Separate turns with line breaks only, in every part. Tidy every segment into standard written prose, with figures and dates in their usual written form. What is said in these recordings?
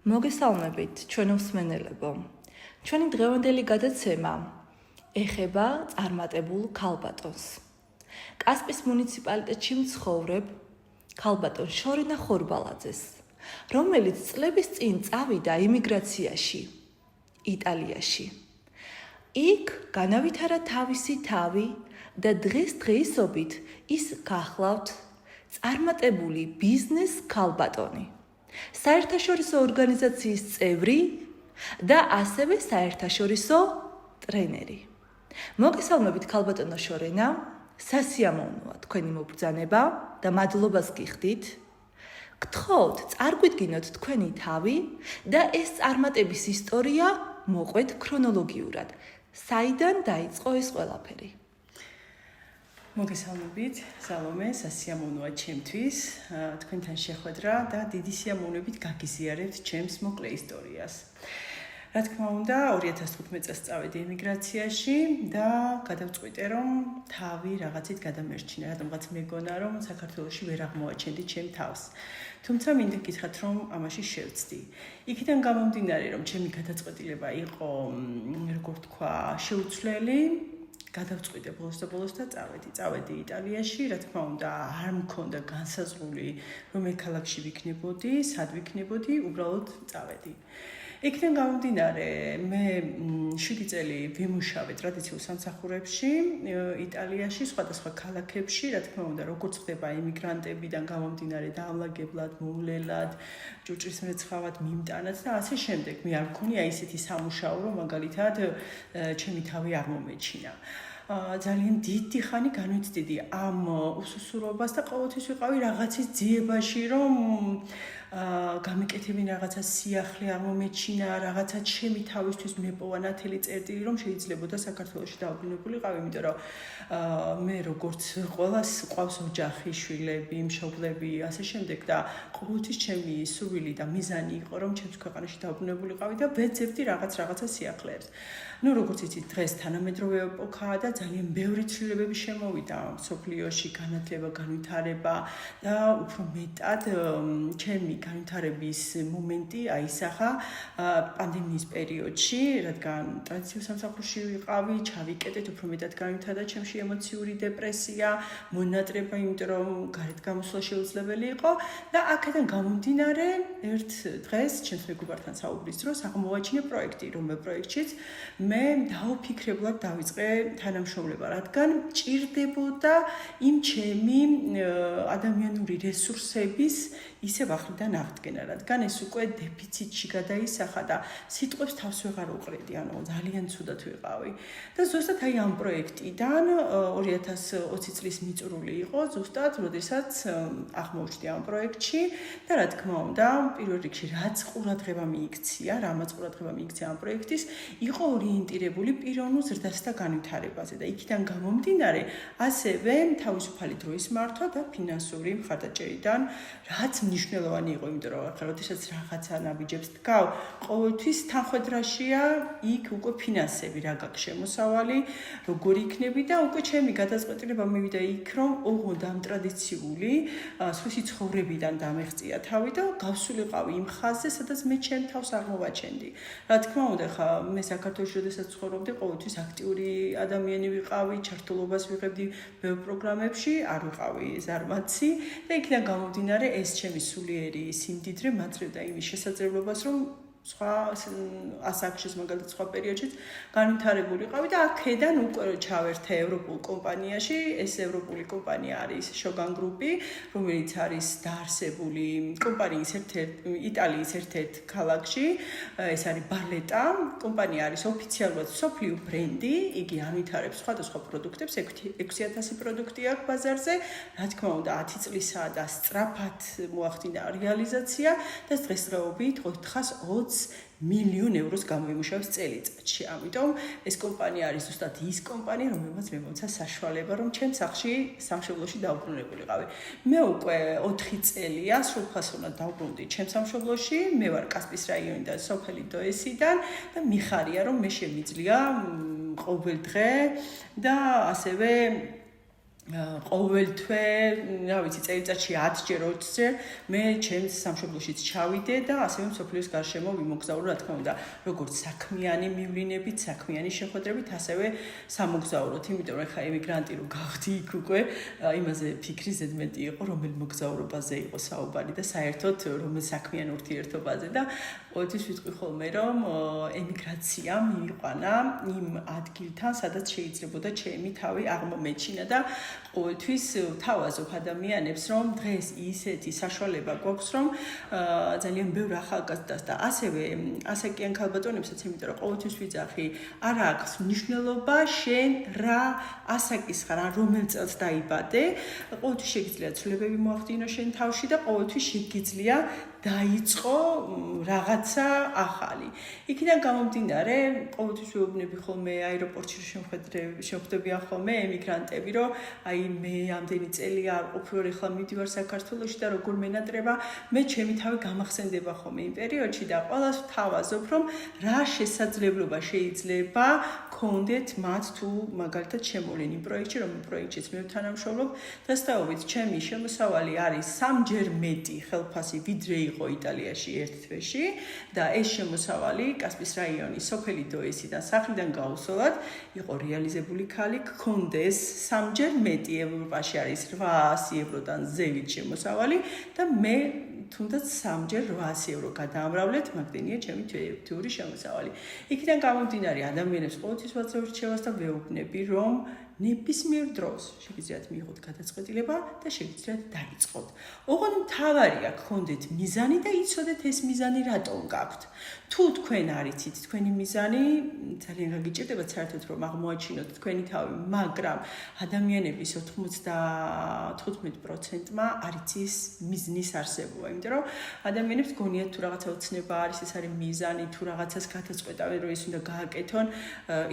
მოგესალმებით, ჩვენ უსმენელებო. ჩვენი დღევანდელი გადაცემა ეხება წარმატებულ ქალბატონს. კასპის მუნიციპალიტეტში მცხოვრებ ქალბატონ შორინა ხორბალაძეს, რომელიც წლების წინ წავიდა იმიგრაციაში, იტალიაში. იქ განავითარა თავისი თავი და დღესდღეობით ის გახლავთ წარმატებული ბიზნეს ქალბატონი. საერთაშორისო ორგანიზაციის წევრი და ასევე საერთაშორისო ტრენერი. მოგესალმებით ქალბატონო შორენა, სასიამოვნოა თქვენი მობრძანება და მადლობას გიხდით. გთხოვთ, წარგვიდგინოთ თქვენი თავი და ეს წარმატების ისტორია მოყვეთ ქრონოლოგიურად. საიდან დაიწყო ეს ყველაფერი?
მოგესალმებით, სალომე, სასიამოვნოა ჩემთვის, თქვენთან შეხვედრა და დიდი სიამოვნებით გაგიზიარებთ ჩემს მოკლე ისტორიას. რა თქმა უნდა, 2015 წელს წავედი ემიგრაციაში და გადავწყვიტე, რომ თავი რაღაცით გადამერჩინე, რადგანაც მეგონა, რომ საქართველოში ვერ აღმოაჩენდი ჩემ თავს. თუმცა მინდა გითხრათ, რომ ამაში შევცდი. იქიდან გამომდინარე, რომ ჩემი გადაწყვეტილება იყო, როგორ თქვა, შეუცვლელი, გადავწყვიტე ბოლოს და წავედი იტალიაში, რა თქმა უნდა, არ მქონდა განსაზღვრული, რომელ ქალაქში ვიქნებოდი, სად ვიქნებოდი, უბრალოდ წავედი. იქიდან გამომდინარე, მე 7 წელი ვიმუშავე ტრადიციულ სამსახურებში იტალიაში, სხვადასხვა ქალაქებში, რა თქმა უნდა, როგორც ხდება იმიგრანტებიდან გამომდინარე დაავლებებლად, მოულელად, ჭურჭლის მრეცხავად, მიმტანად და ასე შემდეგ. მე არ მქონია ისეთი სამუშაო, რომ მაგალითად ჩემი თავი არ მომეჩინა. ძალიან დიდი ხანი განვიცდიდი ამ უსუსურობას და ყოველთვის ვიყავი რაღაცის ძიებაში, რომ გამიკეთებინ რაღაცა სიახლე არ მომეჩინა, რაღაცა ჩემი თავისთვის მეპოვა ნათელი წერტილი, რომ შეიძლებოდა საქართველოში დაუბრუნებულიყავი, იმიტომ რომ მე როგორც ყველას ყავს ოჯახი, შვილები, მშობლები, ასე შემდეგ და ყოველთვის ჩემი სურვილი და მიზანი იყო, რომ ჩემს ქვეყანაში დაუბრუნებულიყავი და ვეძებდი რაღაცა სიახლეებს. ნუ როგორც იცით, დღეს თანამედროვე ეპოქაა და ძალიან ბევრი ცვლილებები შემოვიდა მსოფლიოში, განათლება, განვითარება და უფრო მეტად ჩემი განვითარების მომენტი აისახა პანდემიის პერიოდში, რადგან ტრადიციულ სამსახურში ვიყავი, ჩავიკეტეთ, უფრო მეტად განვითარდა ჩემში ემოციური დეპრესია, მონატრება, იმიტომ რომ გარეთ გამოსვლა შეუძლებელი იყო და აქედან გამომდინარე, ერთ დღეს ჩემს მეგობართან საუბრის დროს აღმოვაჩინე პროექტი, რომელ პროექტშიც მე დაუფიქრებლად დავიწყე თანამშრომლობა, რადგან ჭირდებოდა იმ ჩემი ადამიანური რესურსების ისევ ახლიდან აღდგენა, რადგან ეს უკვე დეფიციტში გადაისახა და სიტყვებს თავს ვეღარ უყრედი, ანუ ძალიან ცუდად ვიყავი. და ზუსტად აი ამ პროექტიდან 2020 წლის მიწურული იყო, ზუსტად, როდესაც აღმოჩნდი ამ პროექტში და რა თქმა უნდა, პირველ რიგში რაც ყურადღება მიიქცია, რამაც ყურადღება მიიქცია ამ პროექტის, იყო ორიენტირებული პიროვნულ ზრდასა და განვითარებაზე და იქიდან გამომდინარე, ასევე თავისუფალი დროის მართვა და ფინანსური მხარდაჭერიდან, რაც მნიშვნელოვანი იყო, იმიტომ რომ ახლა როდესაც რაღაცა ნაბიჯებს დგავ, ყოველთვის თანხმედრაშია იქ უკვე ფინანსები რა გაქვს შემოსავალი, როგორი იქნები და უკვე ჩემი გადაწყვეტილება მივიდა იქ, რომ ოღონდ ამ ტრადიციული სხვისი ცხოვრებიდან დამეღწია თავი და გავსულიყავი იმ ხაზზე, სადაც მე ჩემ თავს აღმოვაჩენდი. რა თქმა უნდა, ხა მე საქართველოში როდესაც ცხოვრობდი, ყოველთვის აქტიური ადამიანი ვიყავი, ჩართულობას ვიღებდი ბევრ პროგრამებში, არ ვიყავი ზარმაცი და იქიდან გამომდინარე ეს ჩემი სულიერი სიმდიდრე მაძლევდა იმის შესაძლებლობას, რომ სხვა ასაკშიც მაგალითად სხვა პერიოდშიც განვითარებულიყავი და აქედან უკვე ჩავერთე ევროპულ კომპანიაში. ეს ევროპული კომპანია არის შოგან გრუპი, რომელიც არის დაარსებული კომპანიის იტალიის ერთ-ერთ ქალაქში. ეს არის ბარლეტა. კომპანია არის ოფიციალურად მსოფლიო ბრენდი. იგი ანვითარებს სხვადასხვა პროდუქტებს, 6000 პროდუქტი აქვს ბაზარზე. რა თქმა უნდა, 10 წლისაა და სწრაფად მოახდინა რეალიზაცია და დღესდღეობით 420 მილიონ ევროს გამოიმუშავებს წელიწადში. ამიტომ ეს კომპანია არის ზუსტად ის კომპანია, რომელმაც მე მომცა საშუალება, რომ ჩემ სახლში სამშობლოში დაუბრუნებულიყავი. მე უკვე 4 წელია სრულფასოვნად დაუბრუნდი ჩემ სამშობლოში. მე ვარ კასპის რაიონიდან, სოფელი დოესიდან და მიხარია, რომ მე შემიძლია ყოველ დღე და ასევე ყოველთვე, რა ვიცი, წელიწადში 10-ჯერ, 20-ჯერ მე ჩემს სამშობლოშიც ჩავიდე და ასევე მსოფლიოს გარშემო ვიმოგზაურო, რა თქმა უნდა, როგორც საქმიანი მივლინებით, საქმიანი შეხვედრებით, ასევე სამოგზაუროდ, იმიტომ რომ ხა ემიგრანტი რო გავხდი იქ უკვე, იმაზე ფიქრი ზედმეტი იყო, რომელ მოგზაურობაზე იყო საუბარი და საერთოდ რომელ საქმიან ურთიერთობაზე და ყოველთვის ვიტყვი ხოლმე, რომ ემიგრაცია მიიყვანა იმ ადგილთან, სადაც შეიძლებოდა ჩემი თავი აღმომეჩინა და ყოველთვის თავაზობ ადამიანებს, რომ დღეს ისეთი საშუალება გვაქვს, რომ ძალიან ბევრ ახალგაზრდას და ასევე ასაკიან ქალბატონებსაც, იმიტომ რომ ყოველთვის ვიძახი, არ აქვს მნიშვნელობა შენ რა ასაკის ხარ, ან რომელ წელს დაიბადე, ყოველთვის შეგიძლია ცვლილებები მოახდინო შენ თავში და ყოველთვის შეგიძლია დაიწყო რაღაცა ახალი. იქიდან გამომდინარე, ყოველთვის ვეუბნები ხოლმე აეროპორტში შეხვდებიან ხოლმე ემიგრანტები, რომ აი მე ამდენი წელი არ ყოფილი ხლა მივდივარ საქართველოში და როგორ მენატრება, მე ჩემი თავი გამახსენდება ხოლმე იმ პერიოდში და ყველას ვთავაზობ, რომ რა შესაძლებლობა შეიძლება გქონდეთ მათ თუ მაგალითად შემოვლენ იმ პროექტში, რომ პროექტშიც მე ვთანამშრომლობ, დღესდღეობით ჩემი შემოსავალი არის 3-ჯერ მეტი ხელფასი ვიდრე იყო იტალიაში ერთ თვეში და ეს შემოსავალი კასპიის რაიონის სოფელი დოესიდან სახლიდან გაუსვლად იყო რეალიზებული ქალი, გქონდეს 3-ჯერ მეტი ევროპაში არის 800 ევროდან ზევით შემოსავალი და მე თუნდაც 3-ჯერ 800 евро გადაამრავლეთ, მაგდენია ჩემი თვიური შემოსავალი. იქიდან გამომდინარე, ადამიანებს ყოველთვის ვაცნობ რჩევას და ვეუბნები, რომ ნებისმიერ დროს შეგიძლიათ მიიღოთ გადაწყვეტილება და შეგიძლიათ დაიწყოთ. ოღონდ მთავარია გქონდეთ მიზანი და იცოდეთ ეს მიზანი რატომ გაქვთ. თუ თქვენ არიცით თქვენი მიზანი, ძალიან გაგიჭირდებათ საერთოდ რომ აღმოაჩინოთ თქვენი თავი, მაგრამ ადამიანების 95%-მა არ იცის მიზნის არსებობა, იმიტომ რომ ადამიანებს გონიათ თუ რაღაცა ოცნება არის, ეს არის მიზანი, თუ რაღაცას გადაწყვეტავენ, რომ ის უნდა გააკეთონ,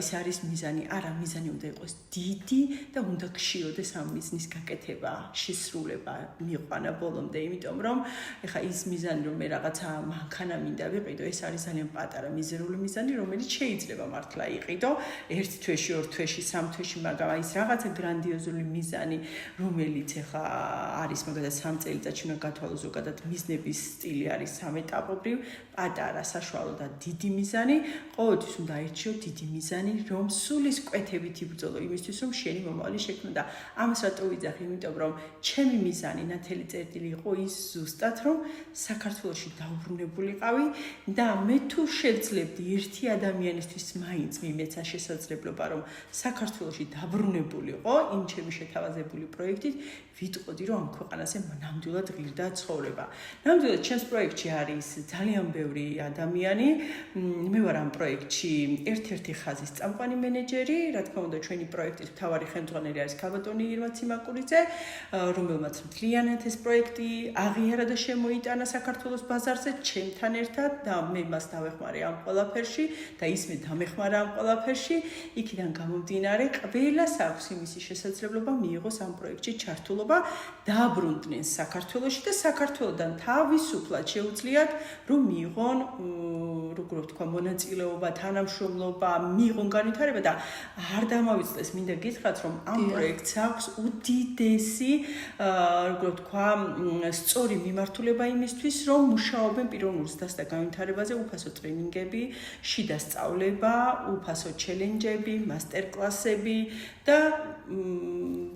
ის არის მიზანი. არა, მიზანი უნდა იყოს დიდი და უნდა გშიოდეს ამ მიზნის გაკეთება, შესრულება, მიიყვანა ბოლომდე, იმიტომ რომ ეხა ის მიზანი რომ მე რაღაცა მანქანა მინდა ვიყიდო, ეს არის ძალიან პატარა მიზერული მიზანი, რომელიც შეიძლება მართლა იყიდო ერთ თვეში, ორ თვეში, სამ თვეში, მაგრამ ის რაღაცა გრანდიოზული მიზანი, რომელიც ეხა არის მაგალითად 3 წელიწადში უნდა გათვალო ზოგადად მიზნების სტილი არის სამეტაპობრივ, პატარა, საშუალო და დიდი მიზანი, ყოველთვის უნდა აირჩიო დიდი მიზანი, რომ სულის კვეთებით იბრძოლო იმისთვის, რომ შენი მომავალი შექმნა და ამას რატო ვიძახი, იმიტომ რომ ჩემი მიზანი ნათელი წერტილი იყო ის ზუსტად, რომ საქართველოში დაუბრუნებულიყავი და მე თუ შევძლებდი ერთი ადამიანისთვის მაინც მიმეცა შესაძლებლობა, რომ საქართველოში დაბრუნებულიყო იმ ჩემი შეთავაზებული პროექტით, ვიტყოდი, რომ ამ ქვეყანაზე ნამდვილად ღირდა ცხოვრება. ნამდვილად ჩემს პროექტში არის ძალიან ბევრი ადამიანი. მე ვარ ამ პროექტში ერთ-ერთი ხაზის წამყვანი მენეჯერი, რა თქმა უნდა, ჩვენი პროექტის მთავარი ხელმძღვანელი არის ქალბატონი ირმა ციმაკურიძე, რომელმაც მთლიანად ეს პროექტი აღიარა და შემოიტანა საქართველოს ბაზარზე ჩემთან ერთად და მე მას დავეხმარე ამ ყველაფერში და ის მე დამეხმარა ამ ყველაფერში. იქიდან გამომდინარე, ყველას აქვს იმისი შესაძლებლობა მიიღოს ამ პროექტში ჩართულობა, დაბრუნდნენ საქართველოში და საქართველოდან თავისუფლად შეუძლიათ, რომ მიიღონ, როგორ ვთქვა, მონაწილეობა, თანამშრომლობა, მიიღონ განვითარება და არ დამავიწყდეს, მინდა გითხრათ, რომ ამ პროექტს აქვს უდიდესი, როგორ ვთქვა, სწორი მიმართულება იმისთვის, რომ მუშაობენ პიროვნულ ზრდას და განვითარებაზე, უფასო ტრენინგები, შიდა სწავლება, უფასო ჩელენჯები, მასტერკლასები და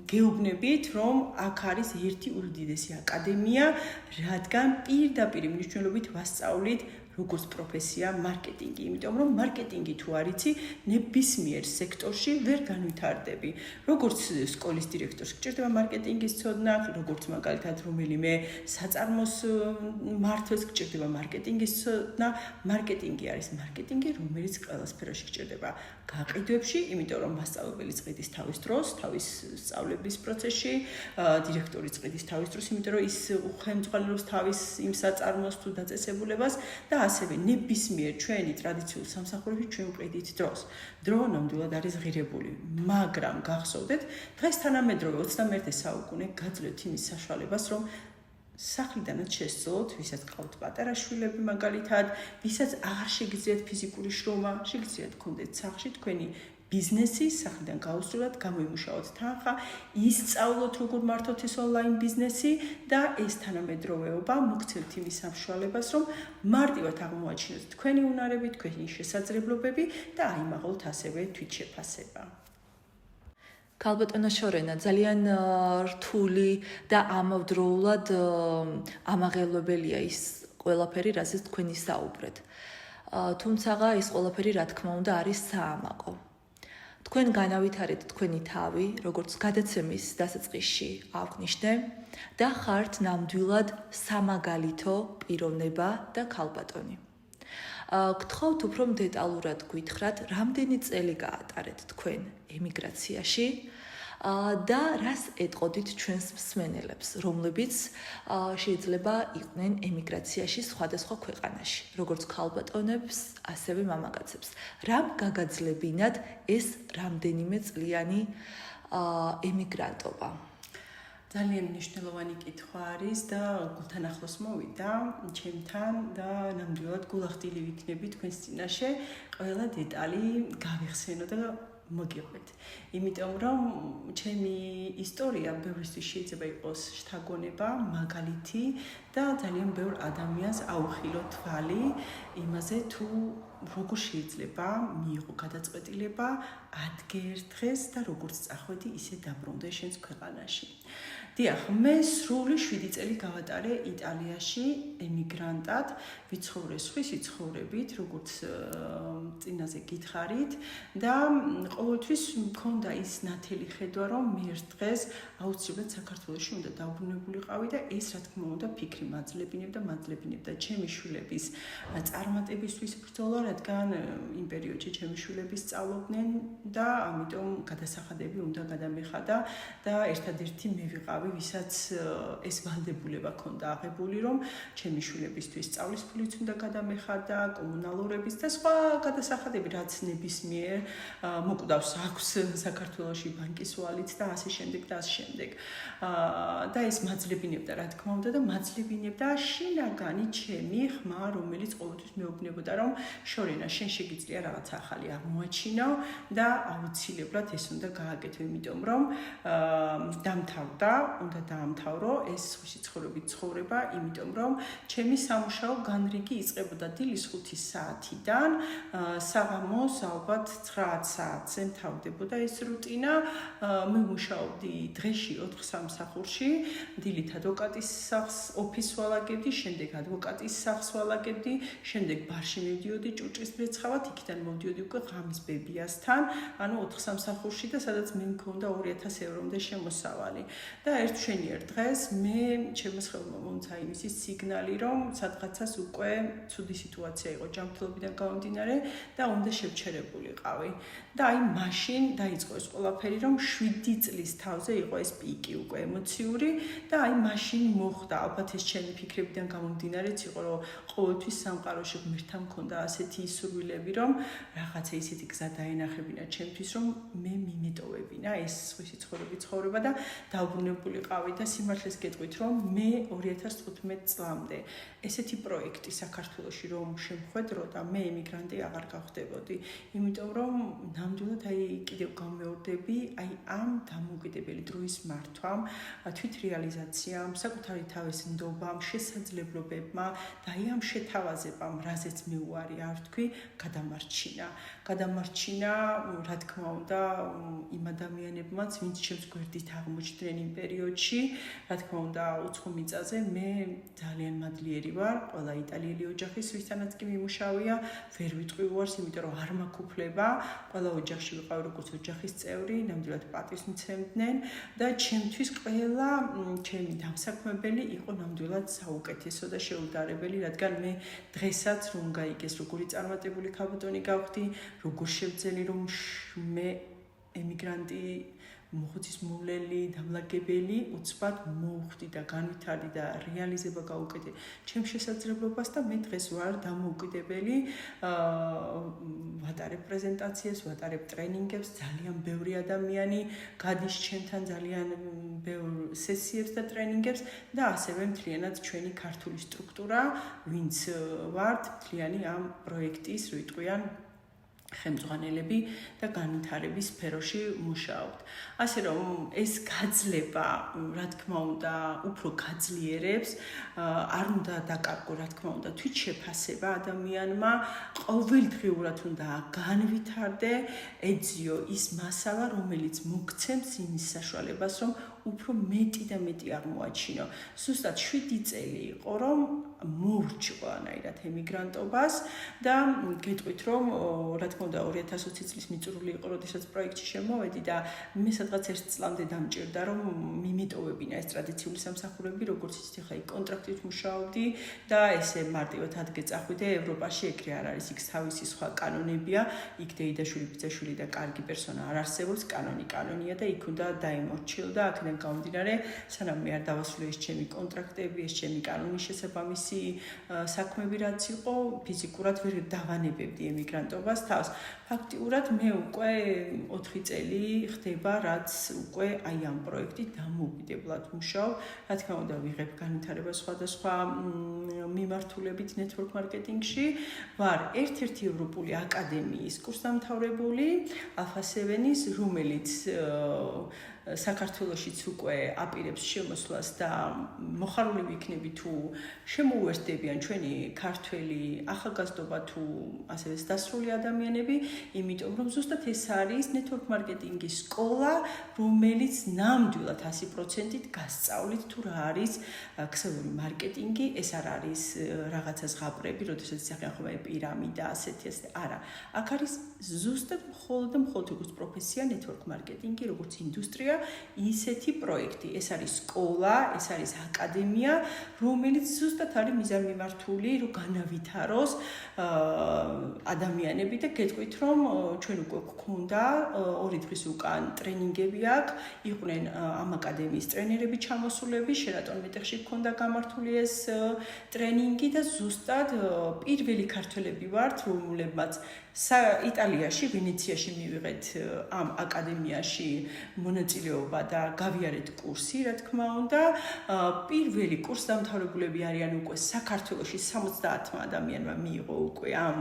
გეუბნებით, რომ აქ არის ერთი უდიდესი აკადემია, რადგან პირდაპირ მნიშვნელობით ვასწავლით როგორც პროფესია მარკეტინგი, იმიტომ რომ მარკეტინგი თუ არიცი, ნებისმიერ სექტორში ვერ განვითარდები. როგორც სკოლის დირექტორს გჭირდება მარკეტინგის ცოდნა, როგორც მაგალითად რომელიმე საწარმოს მმართველს გჭირდება მარკეტინგის ცოდნა, მარკეტინგი არის მარკეტინგი, რომელიც ყველა სფეროში გჭირდება გაყიდვებში, იმიტომ რომ მასწავლებელი წყიდის თავის დროს, თავის სწავლების პროცესში, დირექტორი წყიდის თავის დროს, იმიტომ რომ ის ხელმძღვანელობს თავის იმ საწარმოს თუ დაწესებულებას და ასევე ნებისმიერ ჩვენი ტრადიციულ სამსახურებში ჩვენ ვყიდით დროს. დრო ნამდვილად არის ღირებული, მაგრამ გახსოვდეთ, დღეს თანამედროვე 21 საუკუნე გაძლევთ იმის საშუალებას, რომ სახლიდანაც შესწავლოთ, ვისაც გყავთ პატარა შვილები მაგალითად, ვისაც აღარ შეგიძლიათ ფიზიკური შრომა, შეგიძლიათ გქონდეთ სახლში თქვენი ბიზნესი, სახლიდან გაუსრულოთ, გამოიმუშაოთ თანხა, ისწავლოთ როგორ მართოთ ეს ონლაინ ბიზნესი და ეს თანამედროვეობა მოგცემთ იმის საშუალებას, რომ მარტივად აღმოაჩინოთ თქვენი უნარები, თქვენი შესაძლებლობები და აიმაღლოთ ასევე თვითშეფასება.
ქალბატონო შორენა, ძალიან რთული და ამავდროულად ამაღელვებელია ის ყველაფერი, რაზეც თქვენ ისაუბრეთ. თუმცა ეს ყველაფერი, რა თქმა უნდა, არის საამაყო. თქვენ განავითარეთ თქვენი თავი, როგორც გადაცემის დასაწყისში აღვნიშნე და ხართ ნამდვილად სამაგალითო პიროვნება და ქალბატონი. გთხოვთ უფრო დეტალურად გითხრათ, რამდენი წელი გაატარეთ თქვენ ემიგრაციაში და რას ეტყოდით ჩვენს მსმენელებს, რომლებიც შეიძლება იყვნენ ემიგრაციაში სხვადასხვა ქვეყანაში, როგორც ქალბატონებს, ასევე მამაკაცებს. რამ გაგაძლებინათ ეს რამდენიმე წლიანი ემიგრანტობა?
ძალიან მნიშვნელოვანი კითხვა არის და გულთან ახლოს მოვიდა ჩემთან და ნამდვილად გულახდილი ვიქნები თქვენს წინაშე ყველა დეტალი გავიხსენო და მოგიყვეთ. იმიტომ რომ ჩემი ისტორია ბევრისთვის შეიძლება იყოს შთაგონება, მაგალითი და ძალიან ბევრ ადამიანს აუხილო თვალი იმაზე თუ როგორ შეიძლება მიიღო გადაწყვეტილება ადგე ერთ დღეს და როგორც წახვედი ისე დაბრუნდე შენს ქვეყანაში. დიახ, მე სრული 7 წელი გავატარე იტალიაში ემიგრანტად, ვიცხოვრე სხვისი ცხოვრებით, როგორც წინაზე გითხარით და ყოველთვის მქონდა ის ნათელი ხედვა, რომ მე ერთ დღეს აუცილებლად საქართველოში უნდა დაუბრუნებულიყავი და ეს რა თქმა უნდა ფიქრი მაძლებინებდა ჩემი შვილების წარმატებისთვის ბრძოლა, რადგან იმ პერიოდში ჩემი შვილები სწავლობდნენ და ამიტომ გადასახადები უნდა გადამეხადა და ერთადერთი მე ვიყავი, ვისაც ეს ვალდებულება ქონდა აღებული, რომ ჩემი შვილებისთვის სწავლის ფულიც უნდა გადამეხადა, კომუნალურების და სხვა გადასახადები, რაც ნებისმიერ მოკვდავს აქვს საქართველოში ბანკის ვალით და ასე შემდეგ და ასე შემდეგ. და ეს მაძლებინებდა, რა თქმა უნდა, და მაძლებინებდა შინაგანი ჩემი ხმა, რომელიც ყოველთვის მეუბნებოდა, რომ შორენა, შენ შეგიძლია რაღაც ახალი აღმოაჩინო და აუცილებლად ეს უნდა გააკეთო, იმიტომ რომ უნდა დაამთავრო ეს სხვისი ცხოვრებით ცხოვრება, იმიტომ რომ ჩემი სამუშაო განრიგი იწყებოდა დილის 5 საათიდან, საღამოს ალბათ 9 საათზე მთავრდებოდა ეს რუტინა. მე მუშაობდი დღეში 4 სამსახურში, დილით ადვოკატის სახლს ოფისს ვალაგებდი, შემდეგ ადვოკატის სახლს ვალაგებდი, შემდეგ ბარში მივდიოდი ჭურჭლის ბრეცხავად, იქიდან მოვდიოდი უკვე ღამის ბებიასთან, ანუ 4 სამსახურში და სადაც მე მქონდა 2000 ევრომდე შემოსავალი. და ერთ მშვენიერ დღეს მე ჩემს ხელმა მომცა იმისი სიგნალი, რომ სადღაცას უკვე ცუდი სიტუაცია იყო ჯანმრთელობიდან გამომდინარე და უნდა შევჩერებულიყავი. და აი მაშინ დაიწყო ეს ყველაფერი, რომ 7 წლის თავზე იყო ეს პიკი უკვე ემოციური და აი მაშინ მოხდა, ალბათ ეს ჩემი ფიქრებიდან გამომდინარეც იყო, რომ ყოველთვის სამყაროში ღმერთთან მქონდა ასეთი სურვილები, რომ რაღაცა ისეთი გზა დაენახებინა ჩემთვის, რომ მე მიმეტოვებინა ეს სხვისი ცხოვრების ცხოვრება და დაუბრუნებულიყავი და სიმართლეს გეტყვით, რომ მე 2015 წლამდე ესეთი პროექტი საქართველოში რომ შემხვედრო და მე ემიგრანტი აღარ გავხდებოდი, იმიტომ რომ ნამდვილად აი კიდევ გამეორდები აი ამ დამოუკიდებელი დროის მართვამ, თვითრეალიზაციამ, საკუთარი თავის ნდობამ, შესაძლებლობებმა და აი ამ შეთავაზებამ, რაზეც მე უარი არ ვთქვი, გადამარჩინა, რა თქმა უნდა, იმ ადამიანებმაც, ვინც ჩემს გვერდით აღმოჩნდნენ იმ პერიოდში, რა თქმა უნდა, უცხო მიწაზე მე ძალიან მადლიერი ვარ, ყველა იტალიელი ოჯახის, ვისთანაც კი მიმუშავია, ვერ ვიტყვი უარს, იმიტომ რომ არ მაქვს უფლება, ყველა ოჯახში ვიყავ როგორც ოჯახის წევრი, ნამდვილად პატივს მცემდნენ და ჩემთვის ყველა ჩემი დამსაქმებელი იყო ნამდვილად საუკეთესო და შეუდარებელი, რადგან მე დღესაც რომ გაიგეს, როგორი წარმატებული ქალბატონი გავხდი, როგორ შევძელი, რომ მე ემიგრანტი მოხუცის მოვლელი, დამლაგებელი, უცბად მოვხდი და განვითარდი და რეალიზება გავუკეთე ჩემს შესაძლებლობას და მე დღეს ვარ დამოუკიდებელი, ვატარებ პრეზენტაციებს, ვატარებ ტრენინგებს, ძალიან ბევრი ადამიანი გადის ჩემთან ძალიან ბევრ სესიებს და ტრენინგებს და ასევე მთლიანად ჩვენი ქართული სტრუქტურა, ვინც ვართ მთლიანი ამ პროექტის, რო იტყვიან ხელმძღვანელები და განვითარების სფეროში მუშაობთ. ასე რომ ეს გაძლება, რა თქმა უნდა, უფრო გაძლიერებს, არ უნდა დაკარგო, რა თქმა უნდა, თვითშეფასება ადამიანმა, ყოველდღიურად უნდა განვითარდე, ეძიო ის მასალა, რომელიც მოგცემს იმის საშუალებას, რომ უფრო მეტი და მეტი აღმოაჩინო. ზუსტად 7 წელი იყო, რომ მოვრჩი ყველანაირად ემიგრანტობას და გეტყვით, რომ რა თქმა უნდა 2020 წლის მიწურული იყო, როდესაც პროექტში შემოვედი და მე სადღაც 1 წლამდე დამჭირდა, რომ მიმეტოვებინა ეს ტრადიციული სამსახურები, როგორც იცით, ახლა იქ კონტრაქტით მუშაობდი და ესე მარტივად ადგეწახვიდე ევროპაში, ეგრე არ არის, იქ თავისი სხვა კანონებია, იქ დეიდაშვილი, ბიძაშვილი და კარგი პერსონა არ არსებობს, კანონია და იქ უნდა დაიმორჩილო და აქედან გამომდინარე, სანამ მე არ დავასრულე ეს ჩემი კონტრაქტები, ეს ჩემი კანონის შესაბამისი საქმეები რაც იყო, ფიზიკურად ვერ დავანებებდი ემიგრანტობას თავს. ფაქტიურად მე უკვე 4 წელი ხდება, რაც უკვე აი ამ პროექტით დამოუკიდებლად მუშაობ. რა თქმა უნდა, ვიღებ განვითარებას სხვადასხვა მიმართულებით network marketing-ში. ვარ ერთ-ერთი ევროპული აკადემიის კურსდამთავრებული Alpha 7-ის, რომელიც საქართველოშიც უკვე აპირებს შემოსვლას და მოხარული ვიქნები თუ შემოუერთდებიან ჩვენი ქართველი ახალგაზრდობა თუ ასევე დასრული ადამიანები, იმიტომ რომ ზუსტად ეს არის network marketing-ის სკოლა, რომელიც ნამდვილად 100%-ით გასწავლით თუ რა არის ქსელური მარკეტინგი, ეს არ არის რაღაცა ზღაპრები, როდესაც ისახიან ხოლმე პირამიდა, ასეთი არა. აქ არის ზუსტად მხოლოდ როგორც პროფესია network marketing-ი, როგორც ინდუსტრია, ისეთი პროექტი. ეს არის სკოლა, ეს არის აკადემია, რომელიც ზუსტად არის მიზანმიმართული, რომ განავითაროს ადამიანები და გეტყვით, რომ ჩვენ უკვე გქონდა 2 დღის უკან ტრენინგები აქ, იყვნენ ამ აკადემიის ტრენერები ჩამოსულები, Sheraton Meeting-ში გქონდა გამართული ეს ტრენინგი და ზუსტად პირველი ქართველები ვართ, რომლებმაც იტალიაში, ვენეციაში მივიღეთ ამ აკადემიაში მონაწილეობა და გავიარეთ კურსი, რა თქმა უნდა. პირველი კურსდამთავრებულები არიან უკვე საქართველოში 70 ადამიანმა მიიღო უკვე ამ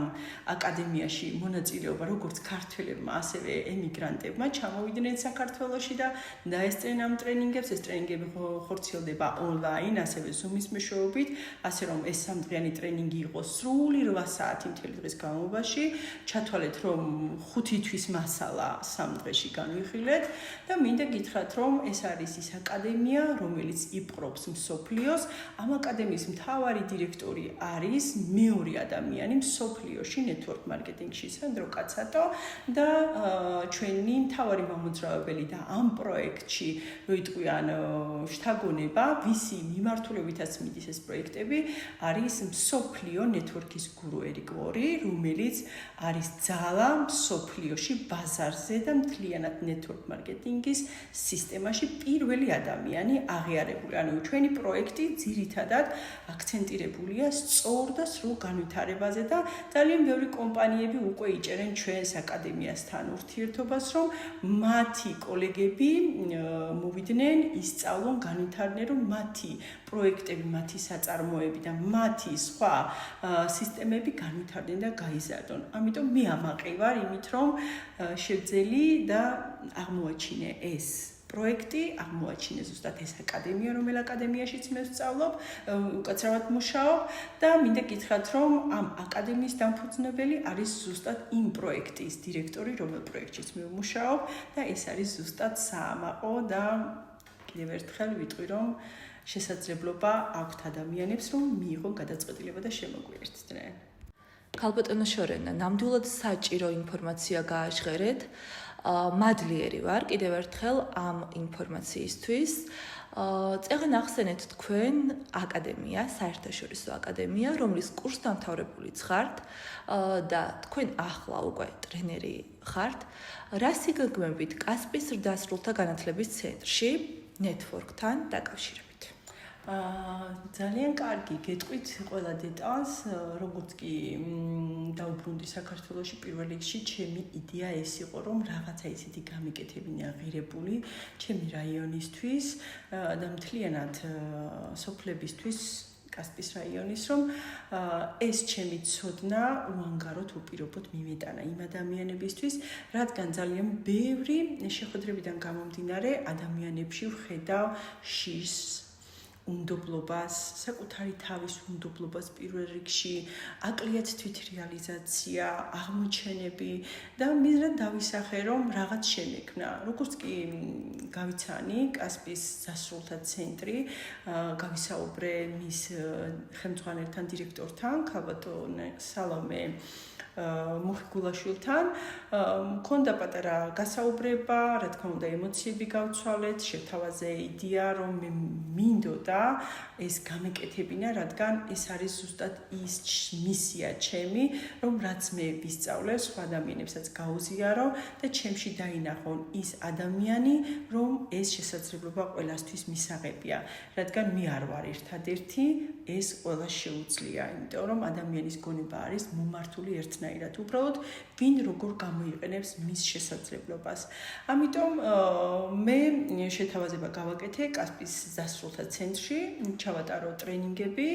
აკადემიაში მონაწილეობა, როგორც ქართველებმა, ასევე ემიგრანტებმა ჩამოვიდნენ საქართველოში და დაესწრნენ ამ ტრენინგებს. ეს ტრენინგები ხორციელდება ონლაინ, ასევე Zoom-ის მეშვეობით, ასე რომ ეს 3დღიანი ტრენინგი იყო სრული 8 საათი მთელი დღის განმავლობაში. ჩათვალეთ, რომ 5 თვის მასალა 3 დღეში განვიხილეთ და მინდა გითხრათ, რომ ეს არის ის აკადემია, რომელიც იპყრობს მსოფლიოს. ამ აკადემიის მთავარი დირექტორი არის მეორე ადამიანი მსოფლიოში network marketing-ში, სანდრო კაცატო და ჩვენი მთავარი მამოძრავებელი და ამ პროექტში, რო იტყვიან შთაგონება, ვისი მიმართულებითაც მიდის ეს პროექტები, არის მსოფლიო network-ის გურუ ერიკ ვორი, რომელიც არის ძალა მსოფლიოში ბაზარზე და მთლიანად network marketing-ის სისტემაში პირველი ადამიანი აღიარებული. ანუ ჩვენი პროექტი ძირითადად აქცენტირებულია სწორ და სრულ განვითარებაზე და ძალიან ბევრი კომპანიები უკვე იჭერენ ჩვენს აკადემიასთან ურთიერთობას, რომ მათი კოლეგები მოვიდნენ, ისწავლონ, განვითარდნენ, რომ მათი პროექტები, მათი საწარმოები და მათი სხვა სისტემები განვითარდნენ და გაიზარდონ. ამიტომ მე ამაყი ვარ იმით, რომ შევძელი და აღმოაჩინე ეს პროექტი, აღმოაჩინე ზუსტად ეს აკადემია, რომელ აკადემიაშიც მე ვსწავლობ, უკაცრავად მუშაობ და მინდა გითხრათ, რომ ამ აკადემიის დამფუძნებელი არის ზუსტად იმ პროექტის დირექტორი, რომელ პროექტშიც მე ვმუშაობ და ეს არის ზუსტად საამაყო და კიდევ ერთხელ ვიტყვი, რომ შესაძლებლობა აქვთ ადამიანებს, რომ მიიღონ გადაწყვეტილება და შემოგვიერთდნენ.
ქალბატონო შორენა, ნამდვილად საჭირო ინფორმაცია გააჟღერეთ. მადლიერი ვარ კიდევ ერთხელ ამ ინფორმაციისთვის. წეგან ახსენეთ თქვენ აკადემია, საერთაშორისო აკადემია, რომლის კურსდამთავრებულიც ხართ და თქვენ ახლა უკვე ტრენერი ხართ. რას იგეგმებით კასპიის ზრდასრულთა განათლების ცენტრში network-თან დაკავშირებით?
ძალიან კარგი, გეტყვით ყველა დეტალს, როგორც კი დავბრუნდი საქართველოში პირველ რიგში, ჩემი იდეა ეს იყო, რომ რაღაცა ისეთი გამიკეთებინა ღირებული ჩემი რაიონისთვის და მთლიანად სოფლებისთვის, კასპიის რაიონის, რომ ეს ჩემი ცოდნა უანგაროდ უპირობოდ მიმეტანა იმ ადამიანებისთვის, რადგან ძალიან ბევრი შეხვედრებიდან გამომდინარე ადამიანებში ვხედავ შიშს, უნდობლობას, საკუთარი თავის უნდობლობას პირველ რიგში, აკლიათ თვითრეალიზაცია, აღმოჩენები და მიზნად დავისახე, რომ რაღაც შემექმნა. როგორც კი გავიცანი კასპიის დასრულთა ცენტრი, გავისაუბრე მის ხელმძღვანელთან, დირექტორთან, ქალბატონ სალომე მუხიგულაშვილთან, მქონდა პატარა გასაუბრება, რა თქმა უნდა, ემოციები გავცვალეთ, შევთავაზე იდეა, რომ მე მინდოდა ეს გამეკეთებინა, რადგან ეს არის ზუსტად ის მისია ჩემი, რომ რაც მე ვისწავლე, სხვა ადამიანებსაც გაუზიარო და ჩემში დაინახონ ის ადამიანი, რომ ეს შესაძლებლობა ყველასთვის მისაღებია, რადგან მე არ ვარ ერთადერთი, ეს ყველა შეუძლია, იმიტომ რომ ადამიანის გონება არის მომართული ერთნაირად, უბრალოდ ვინ როგორ გამოიყენებს მის შესაძლებლობას. ამიტომ მე შეთავაზება გავაკეთე კასპიის დასრულთა ცენტრში, ჩავატარო ტრენინგები,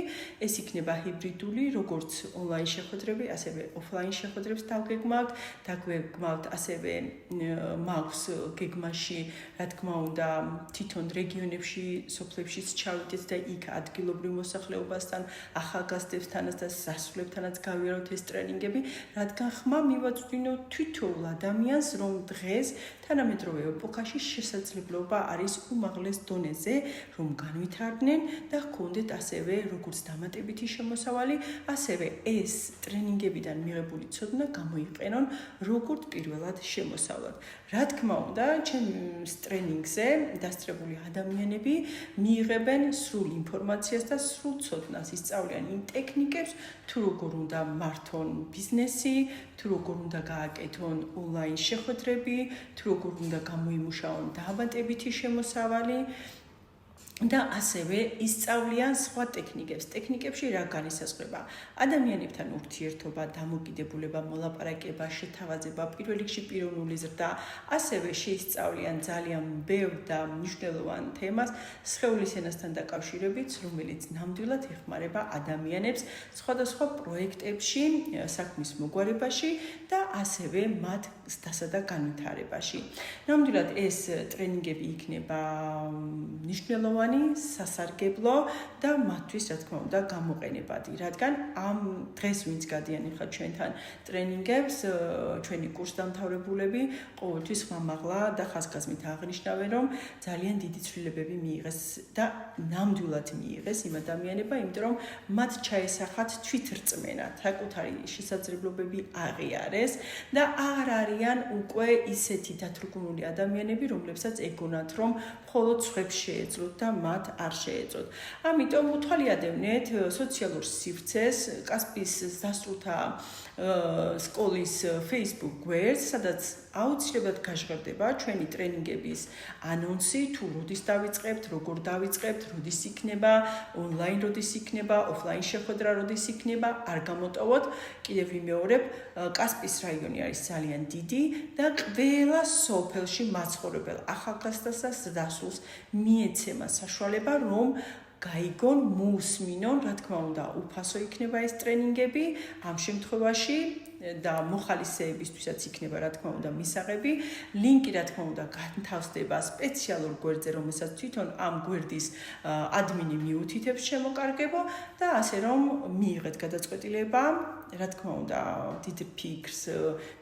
ეს იქნება ჰიბრიდული, როგორც ონლაინ შეხვედრები, ასევე ოფლაინ შეხვედრებს დავგეგმავთ, დაგვეგმავთ ასევე მაქვს გეგმაში, რა თქმა უნდა, თვითონ რეგიონებში, სოფლებშიც ჩავიდეთ და იქ ადგილობრივ მოსახლეობასთან, ახალგაზრდებთანაც და სასულელებთანაც გავიარო ეს ტრენინგები, რადგან ხმა მივაწვდინო თითოეულ ადამიანს, რომ დღეს თანამედროვე ეპოქაში შესაძლებლობა არის უმაღლეს დონეზე, რომ განვითარდნენ და ჰქონდეთ ასევე როგორც დამატებითი შემოსავალი, ასევე ეს ტრენინგებიდან მიღებული ცოდნა გამოიყენონ როგორც პირველად შემოსავლად. რა თქმა უნდა, ჩემს ტრენინგზე დასწრებული ადამიანები მიიღებენ სრულ ინფორმაციას და სრულ ცოდნას, ისწავლიან იმ ტექნიკებს, თუ როგორ უნდა მართონ ბიზნესი, თუ როგორ უნდა გააკეთონ ონლაინ შეხვედრები, თუ როგორ უნდა გამოიმუშაონ დამატებითი შემოსავალი და ასევე ისწავლიან სხვა ტექნიკებს. ტექნიკებში რა განისაზღვრება? ადამიანებთან ურთიერთობა, დამოკიდებულება, მოლაპარაკება, შეთავაზება, პირველ რიგში პიროვნული ზრდა, ასევე შეისწავლიან ძალიან ბევრ და მნიშვნელოვან თემას სხეულის ენასთან დაკავშირებით, რომელიც ნამდვილად ეხმარება ადამიანებს სხვადასხვა პროექტებში, საქმის მოგვარებაში და ასევე მათ ზრდასა და განვითარებაში. ნამდვილად ეს ტრენინგები იქნება მნიშვნელოვანი, სასარგებლო და მათთვის, რა თქმა უნდა, გამოყენებადი, რადგან ამ დღეს ვინც გადიანიხათ ჩვენთან ტრენინგებს, ჩვენი კურსდამთავრებულები ყოველთვის ხმამაღლა და ხაზგასმით აღნიშნავენ, რომ ძალიან დიდი ცვლილებები მიიღეს და ნამდვილად მიიღეს იმ ადამიანებმა, იმიტომ რომ მათ ჩაესახათ თვითრწმენა, საკუთარი შესაძლებლობები აღიარეს და არ არიან უკვე ისეთი დათრგუნული ადამიანები, რომლებსაც ეგონათ, რომ მხოლოდ სხვებს შეეძლოთ და მათ არ შეეძლოთ. ამიტომ უთვალიადევნეთ სოციალურ სივრცეს, კასპიის დასრულთა სკოლის Facebook გვერდს, სადაც აუცილებლად გაჟღერდება ჩვენი ტრენინგების ანონსი, თუ როდის დავიწყებთ, როგორ დავიწყებთ, როდის იქნება, ონლაინ როდის იქნება, ოფლაინ შეხვედრა როდის იქნება, არ გამოტოვოთ. კიდევ ვიმეორებ, კასპიის რაიონი არის ძალიან დიდი და ყველა სოფელში მაცხოვრებელ ახალგაზრდას და ზრდასრულს მიეცემა საშუალება, რომ გაიგონ, მოусმინონ, რა თქმა უნდა, უფასო იქნება ეს ტრენინგები, ამ შემთხვევაში და მოხალისეებისთვისაც იქნება, რა თქმა უნდა, მისაღები. ლინკი, რა თქმა უნდა, განთავსდება სპეციალურ გვერდზე, რომელსაც თვითონ ამ გვერდის ადმინი მიუთითებს შემოკარგებო და ასე რომ მიიღეთ გადაწყვეტილება, რა თქმა უნდა, დიდ ფიქრს,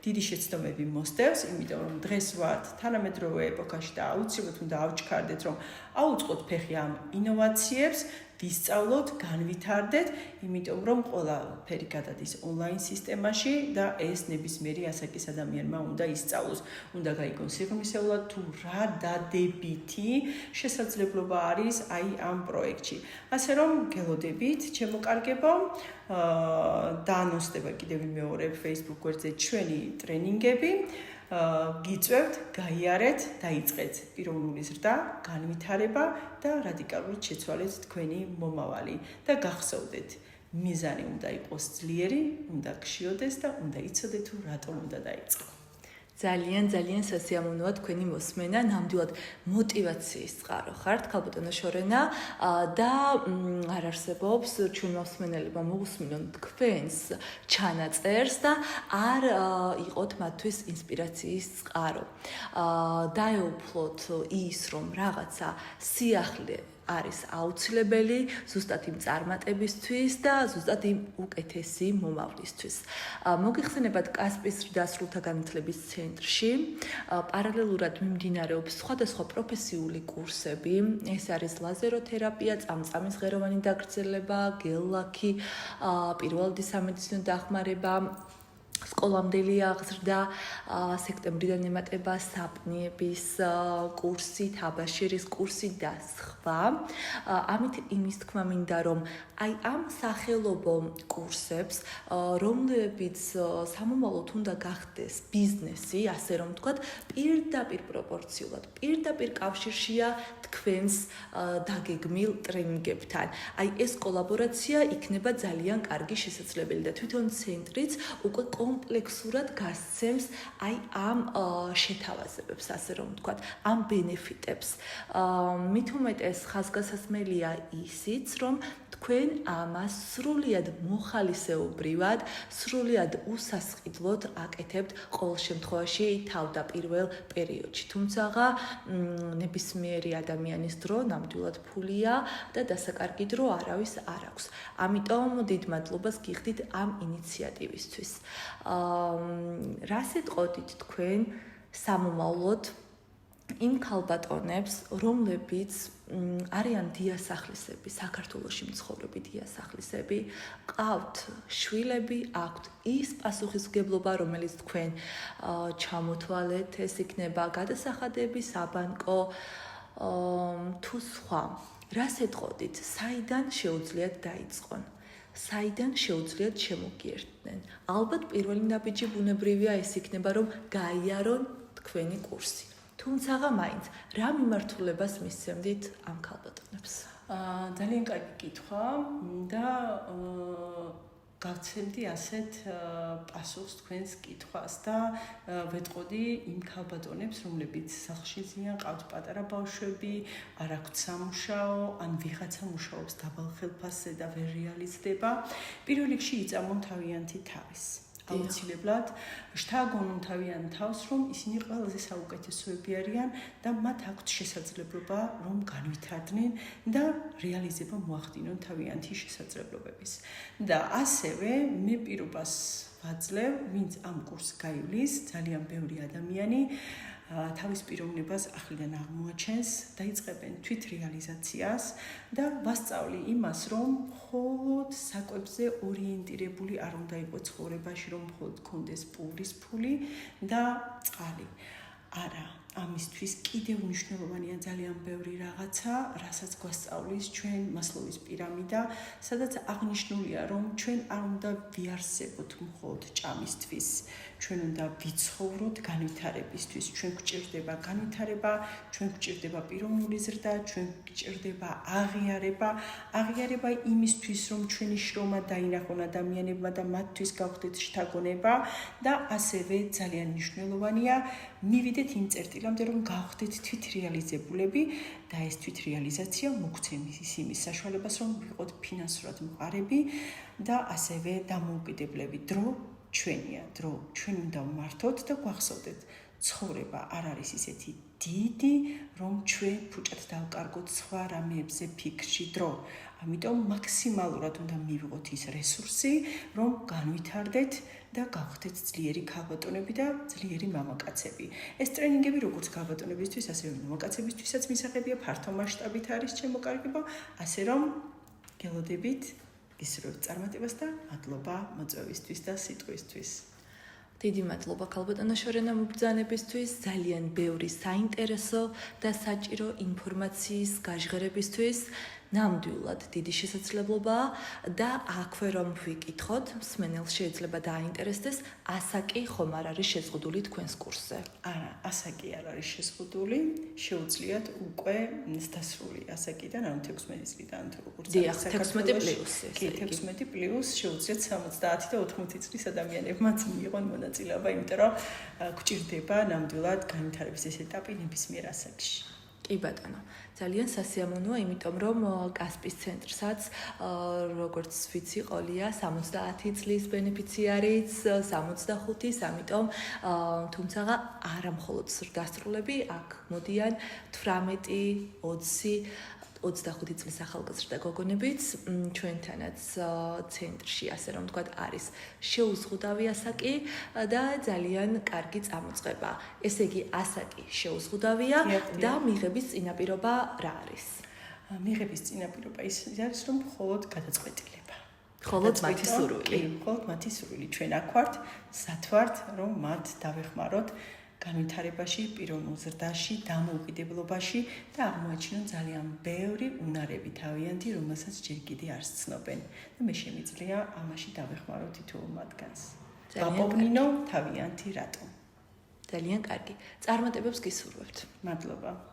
დიდი შეცდომები მოსდევს, იმიტომ რომ დღეს ვართ თანამედროვე ეპოქაში და აუცილებლად უნდა ავჩქარდეთ, რომ აუწყოთ ფეხი ამ ინოვაციებს, ვისწავლოთ, განვითარდეთ, იმიტომ რომ ყველაფერი გადადის ონლაინ სისტემაში და ეს ნებისმიერი ასაკის ადამიანმა უნდა ისწავლოს, უნდა გაიგონ სიღრმისეულად თუ რა დადებითი შესაძლებლობა არის აი ამ პროექტში. ასე რომ გელოდებით, ჩემო კარგებო, დაანონსდება კიდევ ვიმეორებ Facebook გვერდზე ჩვენი ტრენინგები. გიწევთ, გაიარეთ, დაიწყეთ პიროვნული ზრდა, განვითარება და რადიკალურად შეცვალეთ თქვენი მომავალი და გახსოვდეთ, მიზანი უნდა იყოს ძლიერი, უნდა გშიოდეს და უნდა იცოდეთ თუ რატომ უნდა დაიწყო.
ძალიან სასიამოვნოა თქვენი მოსმენა, ნამდვილად мотиваციის წყარო ხართ, ქალბატონო შორენა და არ არსებობს ჩვენ მოსმენელებმა მოусმინონ თქვენს ჩანაწერს და არ იყოთ მათთვის ინსპირაციის წყარო. დაეუფლოთ ის, რომ რაღაცა სიახლე არის აუცილებელი ზუსტად იმ წარმატებისთვის და ზუსტად იმ უკეთესი მომავლისთვის. მოგიხსენებათ კასპის დასრულთა განათლების ცენტრში პარალელურად მიმდინარეობს სხვადასხვა პროფესიული კურსები. ეს არის ლაზეროთერაპია, წამწამის ღეროვანი დაგრძელება, გელ-ლაქი, პირველადი სამედიცინო დახმარება, სკოლამდელი აღზრდა, სექტემბრიდან ემატება საპნიების კურსი, თაბაშირის კურსი და სხვა. ამით იმის თქმა მინდა, რომ აი ამ სახელობო კურსებს, რომლებიც სამომავლოდ უნდა გახდეს ბიზნესი, ასე რომ ვთქვათ, პირდაპირ პროპორციულად, პირდაპირ კავშირშია თქვენს დაგეგმილ ტრენინგებთან. აი ეს კოლაბორაცია იქნება ძალიან კარგი შესაძლებელი და თვითონ ცენტრიც უკვე კომპლექსურად გასცემს აი ამ შეთავაზებებს, ასე რომ ვთქვათ, ამ ბენეფიტებს. მით უმეტეს ხაზგასასმელია ისიც, რომ თქვენ ამას სრულიად მოხალისეობრივად, სრულიად უსასყიდლოდ აკეთებთ ყოველ შემთხვევაში თავდაპირველ პერიოდში. თუმცა ნებისმიერი ადამიანის დრო ნამდვილად ფულია და დასაკარგი დრო არავის არ აქვს. ამიტომ დიდ მადლობას გიხდით ამ ინიციატივისთვის. რას ეტყოდით თქვენ სამომავლოდ იმ ქალბატონებს, რომლებიც არიან დიასახლისები, საქართველოში მცხოვრები დიასახლისები, ყავთ შვილები, აქვთ ის პასუხისმგებლობა, რომელიც თქვენ ჩამოთვალეთ, ეს იქნება გადასახადები, საბანკო თუ სხვა. რას ეტყოდით, საიდან შეუძლიათ დაიწყონ? საიდან შეუძლიათ შემოგიერთდნენ? ალბათ პირველი ნაბიჯი ბუნებრივია ეს იქნება, რომ გაიარონ თქვენი კურსი. თუმცა მაინც რა მიმართულებას მისცემდით ამ ქალბატონებს?
ძალიან კარგი კითხვა და გავცემდი ასეთ პასუხს თქვენს კითხვას და ვეტყოდი იმ ქალბატონებს, რომლებიც სახლში ზიან, ყავთ პატარა ბავშვები, არ აქვთ სამუშაო, ან ვიღაცა მუშაობს დაბალ ხელფასზე და ვერ რეალიზდება, პირველ რიგში იწამონ თავიანთი თავის. აუცილებლად შთაგონონ თავიანთ თავს, რომ ისინი ყველაზე საუკეთესოები არიან და მათ აქვთ შესაძლებლობა, რომ განვითარდნენ და რეალიზება მოახდინონ თავიანთი შესაძლებლობების. და ასევე მე პირობას ვაძლევ, ვინც ამ კურსს გაივლის, ძალიან ბევრი ადამიანი თავის პიროვნებას ახლიდან აღმოაჩენს, დაიწყებენ თვითრეალიზაციას და ვასწავლი იმას, რომ მხოლოდ საკვებზე ორიენტირებული არ უნდა იყოს ცხოვრებაში, რომ მხოლოდ გქონდეს პურის ფული და წყალი. არა, ამისთვის კიდევ მნიშვნელოვანია ძალიან ბევრი რაღაცა, რასაც გვასწავლის ჩვენ მასლოვის პირამიდა, სადაც აღნიშნულია, რომ ჩვენ არ უნდა ვიარსებოთ მხოლოდ ჭამისთვის, ჩვენ უნდა ვიცხოვროთ განვითარებისთვის, ჩვენ გვჭირდება განვითარება, ჩვენ გვჭირდება პიროვნული ზრდა, ჩვენ გვჭირდება აღიარება იმისთვის, რომ ჩვენი შრომა დაინახონ ადამიანებმა და მათთვის გავხდეთ შთაგონება და ასევე ძალიან მნიშვნელოვანია მივიდეთ იმ წერტილამდე, რომ გავხდეთ თვითრეალიზებულები და ეს თვითრეალიზაცია მოგცემს იმის საშუალებას, რომ ვიყოთ ფინანსურად მყარები და ასევე დამოუკიდებლები. დრო ჩვენია, დრო ჩვენ უნდა ვმართოთ და გვახსოვდეთ, ცხოვრება არ არის ისეთი დიდი, რომ ჩვენ ფუჭად დავკარგოთ სხვა რამეებზე ფიქრში დრო. ამიტომ მაქსიმალურად უნდა მივიღოთ ის რესურსი, რომ განვითარდეთ და გავხდეთ ძლიერი ქალბატონები და ძლიერი მამაკაცები. ეს ტრენინგები როგორც ქალბატონებისთვის, ასევე მამაკაცებისთვისაც მისაღებია, ფართო მასშტაბით არის ჩემოკარგება, ასე რომ გელოდებით გისურვებთ წარმატებას და მადლობა მოწვევისთვის და სიტყვისთვის.
დიდი მადლობა ქალბატონო შორენა მობრძანებისთვის, ძალიან ბევრი საინტერესო და საჭირო ინფორმაციის გაჟღერებისთვის. ნამდვილად დიდი შესაძლებლობაა და აქვე რომ ვიკითხოთ, მსმენელს შეიძლება დააინტერესდეს, ასაკი ხომ არ არის შეზღუდული თქვენს კურსზე?
არა, ასაკი არ არის შეზღუდული, შეუძლიათ უკვე დასრული ასაკიდან, ანუ 16 წლიდან თუ როგორც
არის საქართველოში.
კი, 16 პლუს შეუძლიათ 70 და 80 წლის ადამიანებმაც მიიღონ მონაწილეობა, იმიტომ რომ გვჭირდება ნამდვილად განვითარების ეს ეტაპი ნებისმიერ ასაკში.
კი ბატონო, ძალიან სასიამოვნოა, იმიტომ რომ კასპის ცენტრსაც როგორც ვიცი, ყოლია 70 წლის ბენეფიციარიც, 65-ის, ამიტომ თუმცა არა მხოლოდ ზრდასრულები, აქ მოდიან 18, 20 25 წლის ახალგაზრდა გოგონებიც ჩვენთანაც ცენტრში, ასე რომ ვთქვათ, არის შეუზღუდავი ასაკი და ძალიან კარგი წამოწყება. ესე იგი, ასაკი შეუზღუდავია და მიღების წინაპირობა რა არის?
მიღების წინაპირობა ის არის, რომ მხოლოდ გადაწყვეტილება.
მხოლოდ მათი სურვილი.
მხოლოდ მათი სურვილი. ჩვენ აქ ვართ, სად ვართ, რომ მათ დავეხმაროთ განვითარებაში, პიროვნულ ზრდაში, დამოუკიდებლობაში და აღმოაჩინონ ძალიან ბევრი უნარები თავიანთი, რომელსაც ჯერ კიდე არ ცნობენ. და მე შემიძლია ამაში დავეხმარო თითოეულ მათგანს. გაპოვნინო თავიანთი რატომ?
ძალიან კარგი. წარმატებებს გისურვებთ.
მადლობა.